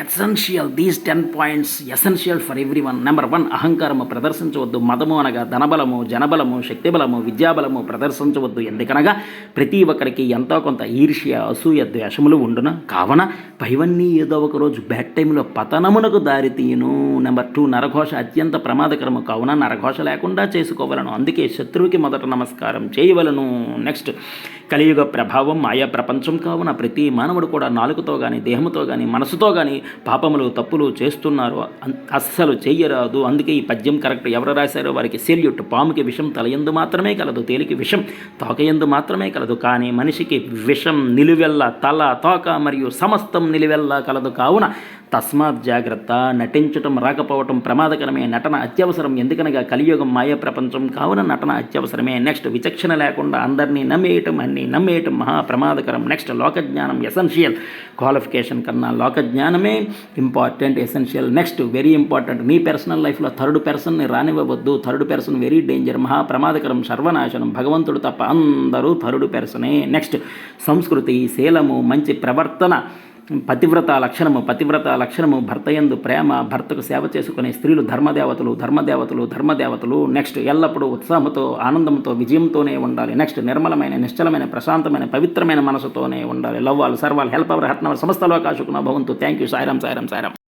Essential these 10 points essential for every one. Number 1, అహంకారము ప్రదర్శించవద్దు. మదము అనగా ధనబలము, జనబలము, శక్తిబలము, విద్యాబలము ప్రదర్శించవద్దు. ఎందుకనగా ప్రతి ఒక్కరికి ఎంతో కొంత ఈర్ష్య, అసూయ, ద్వేషములు ఉండున. కావున పైవన్నీ ఏదో ఒక రోజు బ్యాడ్ టైంలో పతనమునకు దారితీయును. నెంబర్ 2, నరఘోష అత్యంత ప్రమాదకరము. కావున నరఘోష లేకుండా చేసుకోవలను. అందుకే శత్రువుకి మొదట నమస్కారం చేయవలను. నెక్స్ట్, కలియుగ ప్రభావం మాయా ప్రపంచం. కావున ప్రతి మానవుడు కూడా నాలుకతో కానీ, దేహముతో కానీ, మనసుతో కానీ పాపములు, తప్పులు చేస్తున్నారు. అస్సలు చెయ్యరాదు. అందుకే ఈ పద్యం కరెక్ట్. ఎవరు రాశారో వారికి సెల్యూట్. పాముకి విషం తలయందు మాత్రమే కలదు, తేలికి విషం తోకయందు మాత్రమే కలదు. కానీ మనిషికి విషం నిలువెల్ల తల, తోక మరియు సమస్తం నిలువెల్ల కలదు. కావున తస్మాత్ జాగ్రత్త. నటించటం రాకపోవటం ప్రమాదకరమే. నటన అత్యవసరం. ఎందుకనగా కలియుగం మాయ ప్రపంచం. కావున నటన అత్యవసరమే. నెక్స్ట్, విచక్షణ లేకుండా అందరినీ నమ్మేయటం, అన్నీ నమ్మేయటం మహా ప్రమాదకరం. నెక్స్ట్, లోకజ్ఞానం ఎసెన్షియల్. క్వాలిఫికేషన్ కన్నా లోకజ్ఞానమే important, essential. Next, very important, మీ పర్సనల్ లైఫ్లో థర్డ్ పర్సన్ని రానివ్వవద్దు. థర్డ్ పర్సన్ వెరీ డేంజర్, మహా ప్రమాదకరం, సర్వనాశనం. భగవంతుడు తప్ప అందరూ థర్డ్ పర్సనే. నెక్స్ట్, సంస్కృతి, శీలము, మంచి ప్రవర్తన, పతివ్రత లక్షణము. భర్తయందు ప్రేమ, భర్తకు సేవ చేసుకునే స్త్రీలు ధర్మదేవతలు. నెక్స్ట్, ఎల్లప్పుడూ ఉత్సాహంతో, ఆనందంతో, విజయంతోనే ఉండాలి. నెక్స్ట్, నిర్మలమైన, నిశ్చలమైన, ప్రశాంతమైన, పవిత్రమైన మనసుతోనే ఉండాలి. Love all, serve all, help ever, hurt అవర్, సమస్త లోకాశుకున భవంతు. Thank you. సాయిరాం.